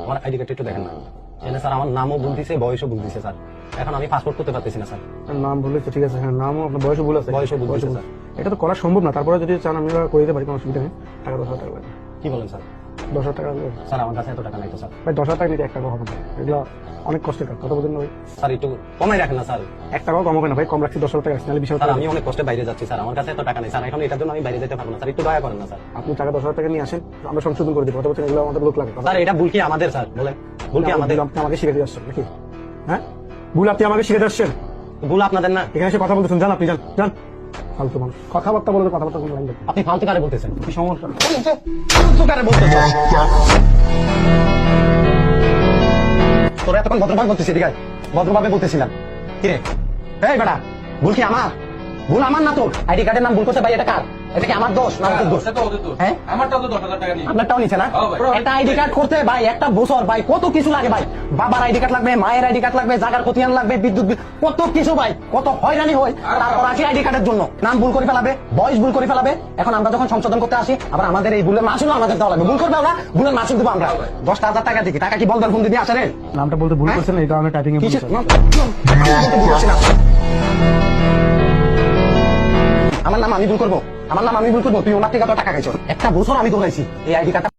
আমার ID card একটু দেখেন না। এখানে স্যার আমার নামও ভুল দিছে, বয়সও ভুল দিছে স্যার। এখন আমি পাসপোর্ট করতে পারতেছি না স্যার। নাম বলেছে ঠিক আছে, হ্যাঁ নামও আপনার বয়সও ভুল আছে। বয়সও ভুল দিছে স্যার। এটা তো করা সম্ভব না, তারপরে যদি চান আমি করে দিতে পারি, কোনো অসুবিধা নেই। টাকা 10,000 টাকা লাগবে। কি বলেন স্যার? 10,000 টাকা লাগবে স্যার আমার কাছে এত টাকা নাই তো স্যার। ভাই। 10,000 টাকা নিতে 1 টাকাও হবে না, এগুলো অনেক কষ্টের কাজ, কথা বলছেন না ভাই? স্যার একটু কমাই রাখেন না স্যার। 1 টাকাও কম হবে না ভাই, কম রাখছি 10,000 টাকা রাখছি, নাহলে 20,000 স্যার টাকা। আমি অনেক কষ্টে বাইরে যাচ্ছি স্যার, আমার কাছে এত টাকা নেই স্যার। এখন এটার জন্য আমি বাইরে যেতে পারবো না স্যার, একটু দয়া করেন না স্যার। আপনি টাকা 10,000 টাকা নিয়ে আসেন, আমরা সংশোধন করে দিব। কথা বলছেন এগুলো আমাদের লোক লাগে। স্যার এটা ভুল কি আমাদের স্যার? বলেন ভুল কি আমাদের? আপনি আমাকে শিখাতে আসছেন নাকি? হ্যাঁ, ভুল আপনি আমাকে শিখাতে আসছেন? ভুল আপনাদের না। এখানে এসে কথা বলতেছেন, যান আপনি, যান যান। ফালতু মানুষ, কথাবার্তা বলতে কথাবার্তা কোনো লাইন দেখেন। আপনি ফালতু কারে বলতেছেন? কি সমস্যা? ফালতু কারে বলতেছেন? তোরা এতক্ষণ ভদ্রভাবে বলতেছি, ঠিক আছে? ভদ্রভাবে বলতেছিলাম। কিরে এই বেটা, ভুল কি আমার? ভুল আমার না তোর? আইডি কার্ডের নাম ভুল করছে ভাই, এটা কার? এটা কি আমার দোষ না ওদের দোষ? হ্যাঁ, আমারটাও তো 10,000 টাকা নিয়ে। আপনারটাও নিচ্ছে না? হ্যাঁ ভাই। একটা আইডি কার্ড করতে ভাই একটা বছর ভাই কত কিছু লাগে ভাই। বাবার আইডি কার্ড লাগবে, মায়ের আইডি কার্ড লাগবে, জায়গার খতিয়ান লাগবে, বিদ্যুৎ বিল, কত কিছু ভাই, কত হয়রানি হয়। তারপর আসি আইডি কার্ডের জন্য নাম ভুল করে ফেলাবে, বয়স ভুল করে ফেলাবে। এখন আমরা যখন সংশোধন করতে আসি, আবার আমাদের এই ভুলের মাসুল আমাদের দেওয়া লাগবে। ভুল করবে আমরা, ভুলের মাসুল দেবো আমরা। 10,000 টাকা দিকে টাকা কি বলবেন ফোন দিয়ে আসে রে? নামটা বলতে ভুল করছেন, এই কারণে টাইপিং এ ভুল কিসের করছেন। আমার নাম আমি ভুল করবো? আমার নাম আমি ভুল করবো? তুই ওনার থেকে তো টাকা খাইছো। একটা বছর আমি দৌড়াইছি এই আইডি কার্ডটা